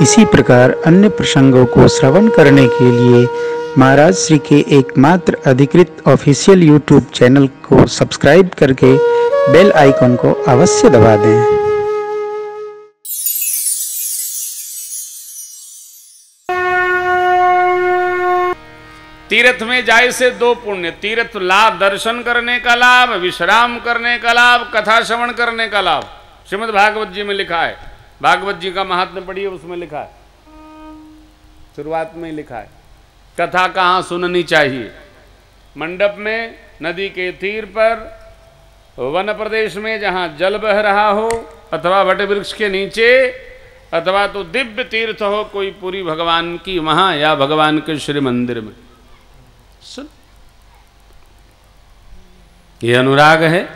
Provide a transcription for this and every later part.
इसी प्रकार अन्य प्रसंगों को श्रवण करने के लिए महाराज श्री के एकमात्र अधिकृत ऑफिशियल यूट्यूब चैनल को सब्सक्राइब करके बेल आइकन को अवश्य दबा दें। तीर्थ में जाए से दो पुण्य, तीर्थ लाभ, दर्शन करने का लाभ, विश्राम करने का लाभ, कथा श्रवण करने का लाभ। श्रीमद् भागवत जी में लिखा है, भागवत जी का महात्म्य पढ़िए, उसमें लिखा है, शुरुआत में ही लिखा है कथा कहाँ सुननी चाहिए। मंडप में, नदी के तीर पर, वन प्रदेश में जहाँ जल बह रहा हो, अथवा वट वृक्ष के नीचे, अथवा तो दिव्य तीर्थ हो कोई पूरी भगवान की वहाँ, या भगवान के श्री मंदिर में सुन। ये अनुराग है।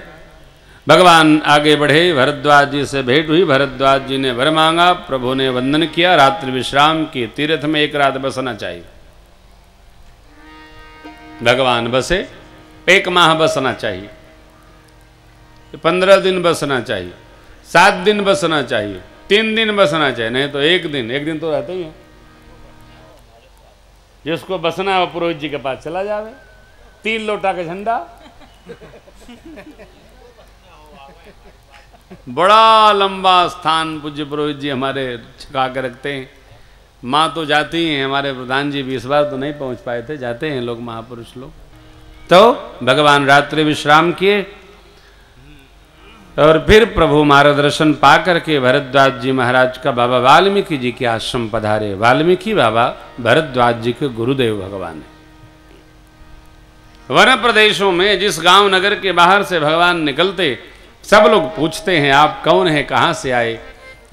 भगवान आगे बढ़े, भरद्वाज जी से भेंट हुई, भरद्वाज जी ने वर मांगा, प्रभु ने वंदन किया, रात्रि विश्राम की। तीर्थ में एक रात बसना चाहिए। भगवान बसे, 1 माह बसना चाहिए, 15 दिन बसना चाहिए, 7 दिन बसना चाहिए, 3 दिन बसना चाहिए, नहीं तो एक दिन तो रहते ही है। जिसको बसना है वो पुरोहित जी के पास चला जावे, 3 लोटा का झंडा, बड़ा लंबा स्थान पूज्य पुरोहित जी हमारे छका के रखते हैं। माँ तो जाती हैं, हमारे प्रधान जी भी इस बार तो नहीं पहुंच पाए थे, जाते हैं लोग, महापुरुष लोग। तो भगवान रात्रि विश्राम किए और फिर प्रभु मार्गदर्शन पा करके भरद्वाज जी महाराज का बाबा वाल्मीकि जी के आश्रम पधारे। वाल्मीकि बाबा भरद्वाज जी के गुरुदेव भगवान है। वन प्रदेशों में जिस गांव नगर के बाहर से भगवान निकलते, सब लोग पूछते हैं आप कौन हैं, कहाँ से आए।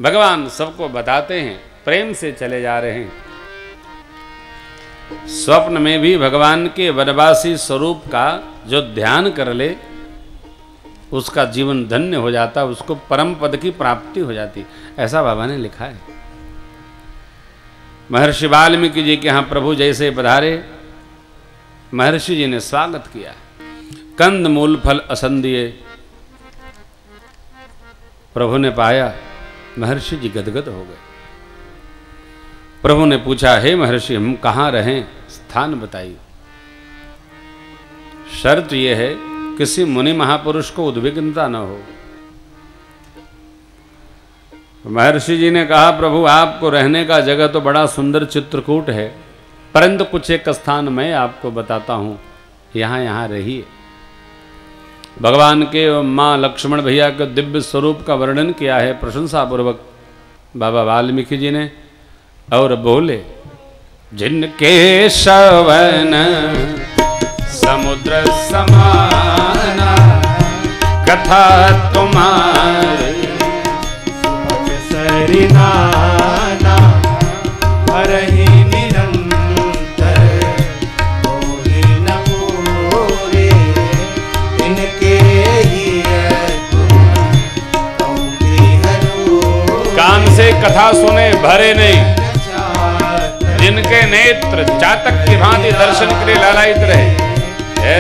भगवान सबको बताते हैं, प्रेम से चले जा रहे हैं। स्वप्न में भी भगवान के वनवासी स्वरूप का जो ध्यान कर ले, उसका जीवन धन्य हो जाता, उसको परम पद की प्राप्ति हो जाती, ऐसा बाबा ने लिखा है। महर्षि वाल्मीकि जी के यहाँ प्रभु जैसे पधारे, महर्षि जी ने स्वागत किया। कंद मूल फल असंदिए प्रभु ने पाया, महर्षि जी गदगद हो गए। प्रभु ने पूछा, हे महर्षि, हम कहाँ रहें, स्थान बताइए। शर्त यह है किसी मुनि महापुरुष को उद्विग्नता न हो। महर्षि जी ने कहा, प्रभु आपको रहने का जगह तो बड़ा सुंदर चित्रकूट है, परंतु कुछ एक स्थान मैं आपको बताता हूं, यहाँ रहिए। भगवान के माँ लक्ष्मण भैया के दिव्य स्वरूप का वर्णन किया है प्रशंसा पूर्वक बाबा वाल्मीकि जी ने, और बोले, जिनके श्रवण समुद्र समाना, कथा तुम्हारी सरिनाना, हरहि निरंतर होहि न पूरे, इनके ही कान से कथा सुने भरे नहीं, जिनके नेत्र चातक की भांति दर्शन के लिए लालायित रहे।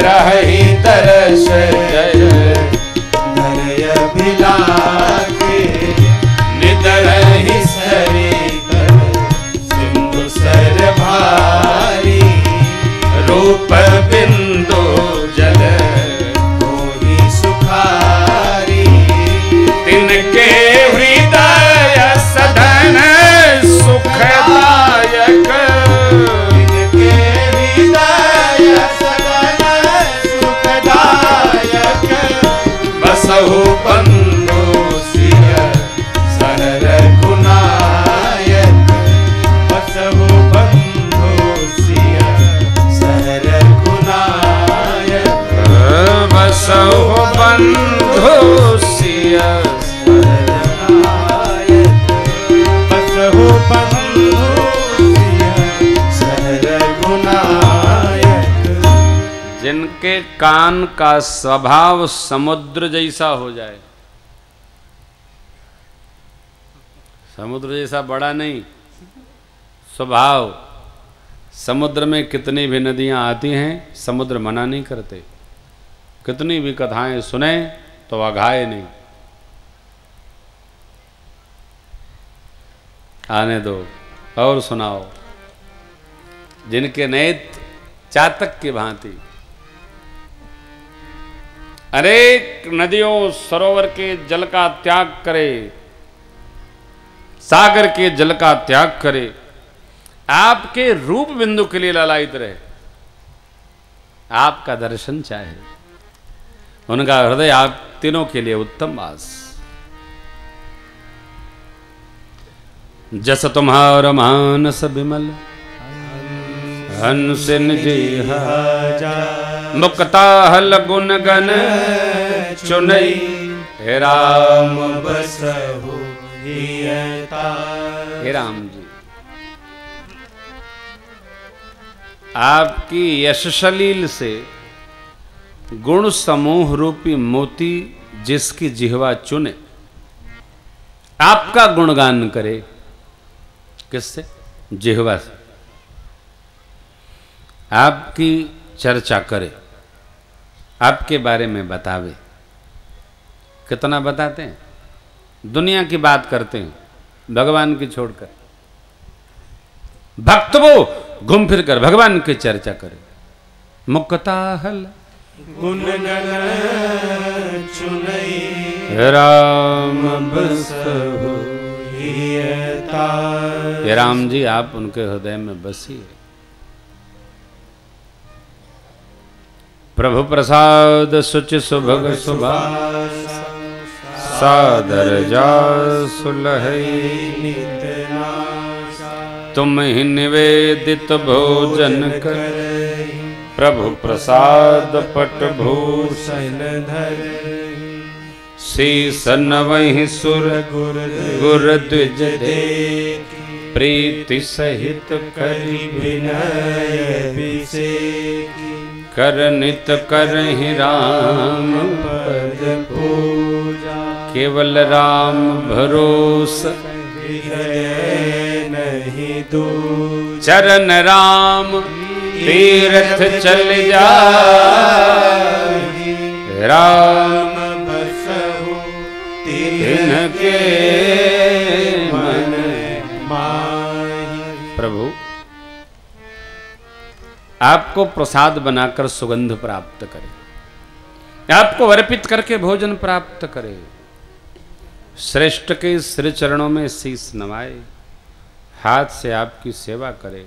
रही तरस जय धरय भिलाखे, निदरहि सरिकर सिंधु सर भारी, रूप बिंदु जल होहि सुखारी, तिनके हृदय सधन सुखदायक, तिनके हृदय सदन सुखदायक, बसहु बंधु सिय सर रघुनायक, बसहु बंधु सिय सर रघुनायक, बसहु बंधु सिय बसहु बंधु सर रघुनायक। जिनके कान का स्वभाव समुद्र जैसा हो जाए, समुद्र जैसा बड़ा नहीं, स्वभाव। समुद्र में कितनी भी नदियां आती हैं, समुद्र मना नहीं करते। कितनी भी कथाएं सुने तो अघाए नहीं, आने दो। और सुनाओ, जिनके नेत चातक की भांति अनेक नदियों सरोवर के जल का त्याग करे, सागर के जल का त्याग करे, आपके रूप बिंदु के लिए ललायित रहे, आपका दर्शन चाहे, उनका हृदय आप तीनों के लिए उत्तम वास। जस तुम्हार मानस विमल हंस निज मुक्ता हल गुण गण चुनई, हे राम बसहु हे राम जी, आपकी यश सलील से गुण समूह रूपी मोती जिसकी जिह्वा चुने, आपका गुणगान करे। किससे? जिह्वा से। आपकी चर्चा करे, आपके बारे में बतावे। कितना बताते हैं? दुनिया की बात करते हैं, भगवान की छोड़कर। भक्त वो घूम फिर कर भगवान की चर्चा करे। मुक्ता हल गुण गण चुनई, राम बसहु हे राम जी, आप उनके हृदय में बसिए। प्रभु प्रसाद सुचि सुभग सुभा, सादर जा सुलहई, तुम ही निवेदित भोजन कर, प्रभु प्रसाद पट भूषण धर, शीस नवहि सुर गुर द्विज देख, प्रीति सहित करि विनय विसेकी, कर नित करहि राम पद पूजा, केवल राम भरोस हृदय नहीं दूजा, चरण राम तीर्थ चल जा, राम बसहु तिनके मन माहि। प्रभु आपको प्रसाद बनाकर सुगंध प्राप्त करे, आपको अर्पित करके भोजन प्राप्त करे, श्रेष्ठ के श्री चरणों में शीश नवाए, हाथ से आपकी सेवा करे।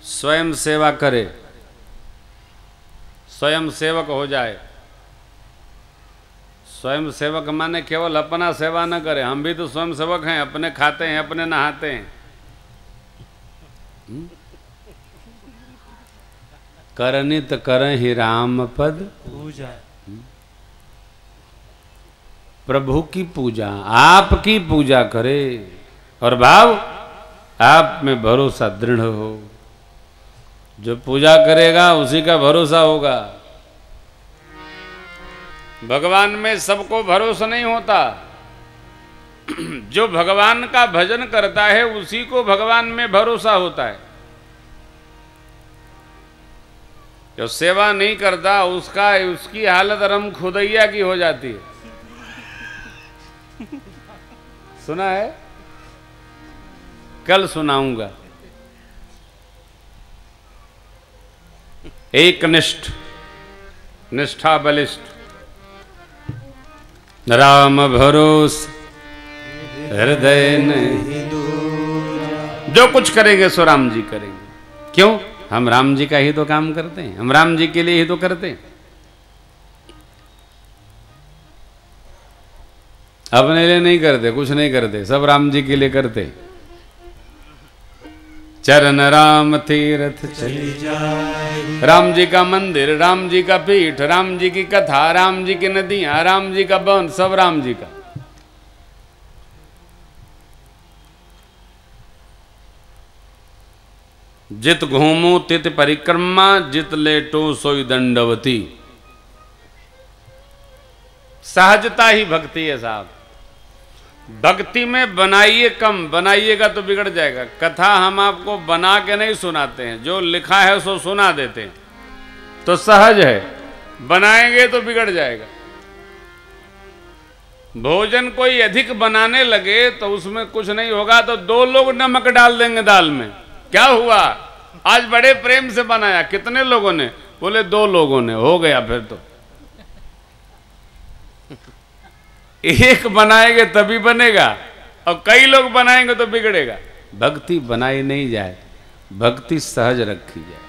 स्वयं सेवा करे, स्वयं सेवक हो जाए। स्वयं सेवक माने केवल अपना सेवा न करे, हम भी तो स्वयं सेवक हैं, अपने खाते हैं, अपने नहाते हैं। करनित करहि राम पद पूजा, प्रभु की पूजा, आपकी पूजा करे और भाव आप में भरोसा दृढ़ हो। जो पूजा करेगा उसी का भरोसा होगा। भगवान में सबको भरोसा नहीं होता। जो भगवान का भजन करता है उसी को भगवान में भरोसा होता है। जो सेवा नहीं करता उसकी हालत रम खुदैया की हो जाती है। सुना है? कल सुनाऊंगा। एक निष्ठा बलिष्ठ, राम भरोस हृदय नहीं, जो कुछ करेंगे सो राम जी करेंगे। क्यों? हम राम जी का ही तो काम करते हैं, हम राम जी के लिए ही तो करते हैं। अपने लिए नहीं करते, कुछ नहीं करते, सब राम जी के लिए करते। चरण राम तीर्थ चली जाए, राम जी का मंदिर, राम जी का पीठ, राम जी की कथा, राम जी की नदियां, राम जी का वन, सब राम जी का। जित घूमो तित परिक्रमा, जित लेटो सोई दंडवती। सहजता ही भक्ति है साहब। भक्ति में बनाइए कम, बनाइएगा तो बिगड़ जाएगा। कथा हम आपको बना के नहीं सुनाते हैं, जो लिखा है सो सुना देते हैं, तो सहज है। बनाएंगे तो बिगड़ जाएगा। भोजन कोई अधिक बनाने लगे तो उसमें कुछ नहीं होगा तो 2 लोग नमक डाल देंगे दाल में, क्या हुआ? आज बड़े प्रेम से बनाया, कितने लोगों ने? बोले 2 लोगों ने, हो गया फिर तो। एक बनाएंगे तभी बनेगा, और कई लोग बनाएंगे तो बिगड़ेगा। भक्ति बनाई नहीं जाए, भक्ति सहज रखी जाए।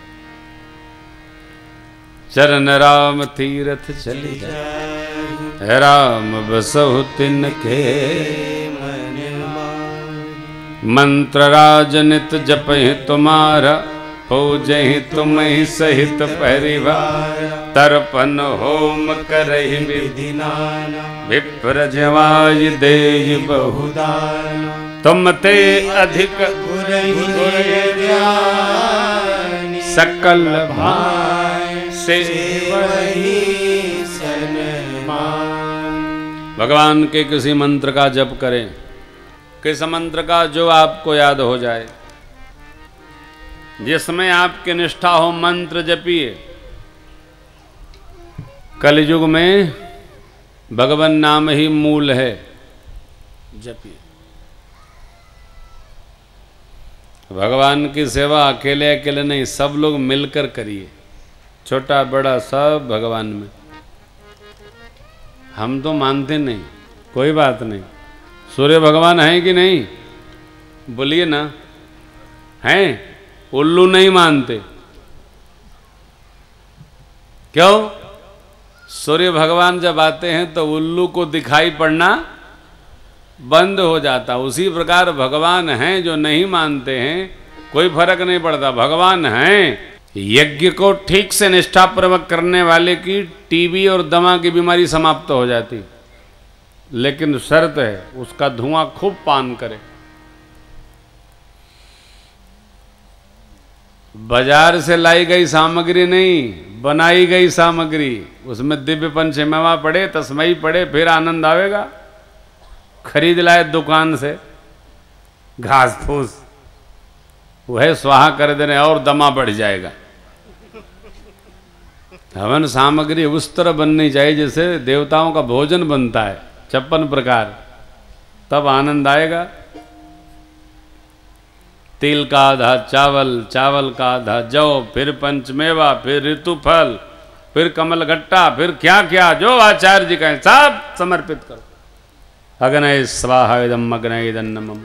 चरण राम तीरथ चली जाए, राम बसहु तिनके मंत्र राजनित जपहि तुम्हारा, पूजहि तुम्हि सहित परिवार। तर्पण होम करहि विधि नाना, विप्र जवाय देहि बहुदान। तुम ते अधिक सकल भाई से भगवान के किसी मंत्र का जप करें, किस मंत्र का? जो आपको याद हो जाए, जिसमें आपकी निष्ठा हो, मंत्र जपिए। कलयुग में भगवान नाम ही मूल है, जपिए। भगवान की सेवा अकेले अकेले नहीं, सब लोग मिलकर करिए, छोटा बड़ा सब भगवान में। हम तो मानते नहीं, कोई बात नहीं। सूर्य भगवान हैं कि नहीं? बोलिए ना, हैं? उल्लू नहीं मानते, क्यों? सूर्य भगवान जब आते हैं तो उल्लू को दिखाई पड़ना बंद हो जाता। उसी प्रकार भगवान हैं, जो नहीं मानते हैं कोई फर्क नहीं पड़ता, भगवान हैं। यज्ञ को ठीक से निष्ठापूर्वक करने वाले की टीबी और दमा की बीमारी समाप्त हो जाती, लेकिन शर्त है उसका धुआं खूब पान करे। बाजार से लाई गई सामग्री नहीं, बनाई गई सामग्री, उसमें दिव्य पंचमेवा पड़े, तस्मई पड़े, फिर आनंद आवेगा। खरीद लाए दुकान से घास फूस, वह स्वाहा कर देने और दमा बढ़ जाएगा। हवन सामग्री उस तरह बननी चाहिए जैसे देवताओं का भोजन बनता है, 56 प्रकार, तब आनंद आएगा। तिल का आधा चावल, चावल का आधा जौ, फिर पंचमेवा, फिर ऋतुफल, फिर कमल घट्टा, फिर क्या क्या जो आचार्य जी कहें सब समर्पित करो। अग्नय स्वाहा इदम अग्नय नमः,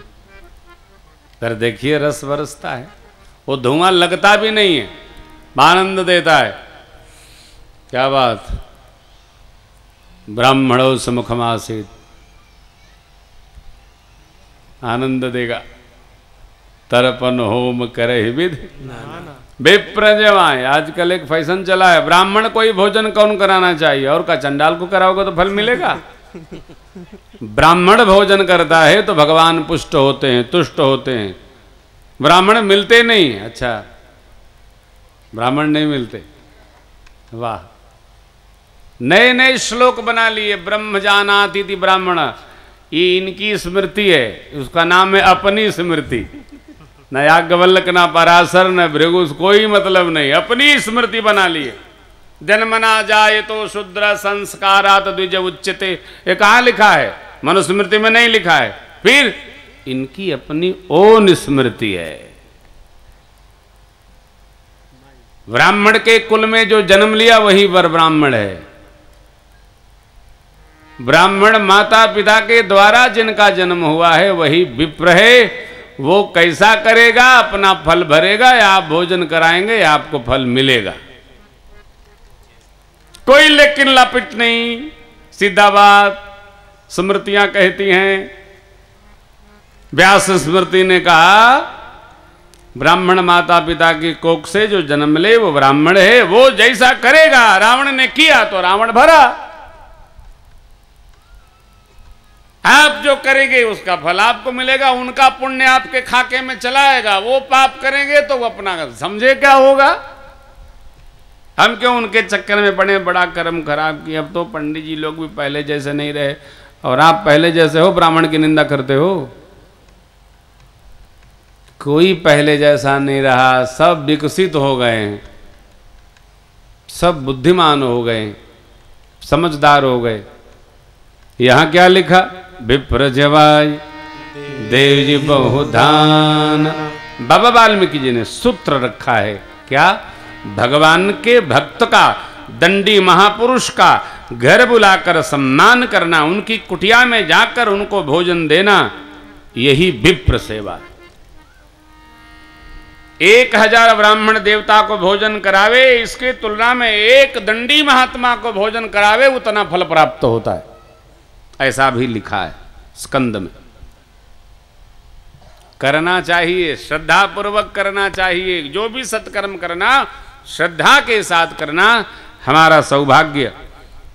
फिर देखिए रस बरसता है। वो धुआं लगता भी नहीं है, आनंद देता है। क्या बात! ब्राह्मणों समुखमासीत, आनंद देगा। तर्पण होम करे विधि विप्र जवाय। आजकल एक फैशन चला है, ब्राह्मण को ही भोजन कौन कराना चाहिए, और का चंडाल को कराओगे तो फल मिलेगा? ब्राह्मण भोजन करता है तो भगवान पुष्ट होते हैं, तुष्ट होते हैं। ब्राह्मण मिलते नहीं। अच्छा, ब्राह्मण नहीं मिलते, वाह! नए नए श्लोक बना लिए, ब्रह्म जानाति इति ब्राह्मण, ये इनकी स्मृति है, उसका नाम है अपनी स्मृति। न याज्ञवल्क्य, न पराशर, न भृगु, कोई मतलब नहीं, अपनी स्मृति बना लिए। जन्मना जाए तो शूद्र संस्कारात द्विज उच्यते, ये कहाँ लिखा है? मनुस्मृति में नहीं लिखा है। फिर इनकी अपनी ओन स्मृति है। ब्राह्मण के कुल में जो जन्म लिया वही वर ब्राह्मण है। ब्राह्मण माता पिता के द्वारा जिनका जन्म हुआ है वही विप्र है। वो कैसा करेगा? अपना फल भरेगा, या आप भोजन कराएंगे या आपको फल मिलेगा। कोई लेकिन लपिट नहीं, सीधा बात। स्मृतियां कहती हैं, व्यास स्मृति ने कहा, ब्राह्मण माता पिता की कोख से जो जन्म ले वो ब्राह्मण है, वो जैसा करेगा। रावण ने किया तो रावण भरा। आप जो करेंगे उसका फल आपको मिलेगा, उनका पुण्य आपके खाके में चलाएगा। वो पाप करेंगे तो वो अपना समझे क्या होगा। हम क्यों उनके चक्कर में पड़े, बड़ा कर्म खराब किया। अब तो पंडित जी लोग भी पहले जैसे नहीं रहे, और आप पहले जैसे हो ब्राह्मण की निंदा करते हो। कोई पहले जैसा नहीं रहा, सब विकसित हो गए हैं, सब बुद्धिमान हो गए, समझदार हो गए। यहाँ क्या लिखा? विप्र जवाय देव जी बहुधान। बाबा वाल्मीकि जी ने सूत्र रखा है क्या? भगवान के भक्त का, दंडी महापुरुष का घर बुलाकर सम्मान करना, उनकी कुटिया में जाकर उनको भोजन देना, यही विप्र सेवा है। 1000 ब्राह्मण देवता को भोजन करावे, इसके तुलना में एक दंडी महात्मा को भोजन करावे, उतना फल प्राप्त होता है। ऐसा भी लिखा है स्कंद में। करना चाहिए, श्रद्धा पूर्वक करना चाहिए। जो भी सत्कर्म करना श्रद्धा के साथ करना हमारा सौभाग्य।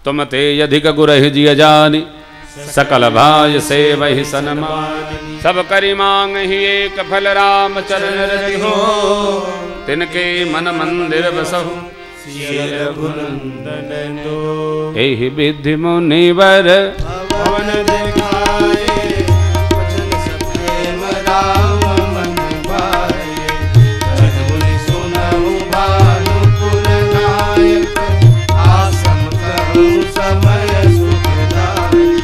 तुम ते अधिक गुरहि जिय जानी, सकल भाज से वही सनमानी। सब करि मांग ही एक फल, राम चरण रति हो, तिनके मन मंदिर बसहु। एहि विधि मुनिवर भवन दिखाए, वचन सब प्रेम राम मन भाए। जग मुनि सुनहु भानुकुल नायक, आसम कहूँ समय सुखदायक।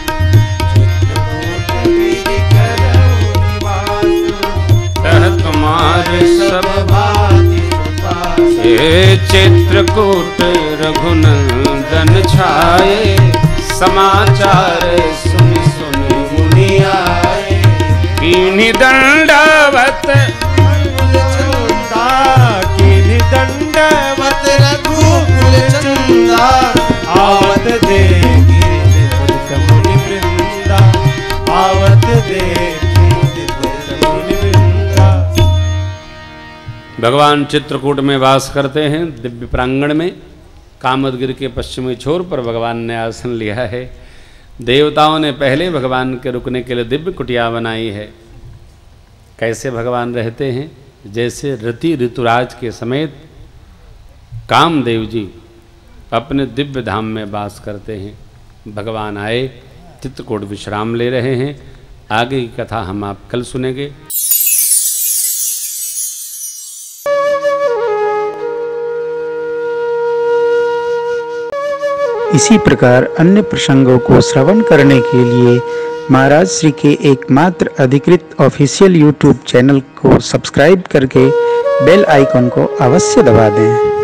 चित्रकूट विधि करहु निवास, तुम्हारे सब भांति उपास। हे चित्रकूट रघुनंदन छाए, समाचार सुनि सुनि मुनि आए। कीन्ही दंडवत चंदा, कीन्ही दंडवत रघुकुल चंदा। आवत देखी विपुल मुनि वृंदा, आवत देखी विपुल मुनि वृंदा। भगवान चित्रकूट में वास करते हैं, दिव्य प्रांगण में। कामदगिरि के पश्चिमी छोर पर भगवान ने आसन लिया है। देवताओं ने पहले भगवान के रुकने के लिए दिव्य कुटिया बनाई है। कैसे भगवान रहते हैं? जैसे रति ऋतुराज के समेत कामदेव जी अपने दिव्य धाम में वास करते हैं। भगवान आए, चित्रकूट विश्राम ले रहे हैं। आगे की कथा हम आप कल सुनेंगे। इसी प्रकार अन्य प्रसंगों को श्रवण करने के लिए महाराज श्री के एकमात्र अधिकृत ऑफिशियल यूट्यूब चैनल को सब्सक्राइब करके बेल आइकन को अवश्य दबा दें।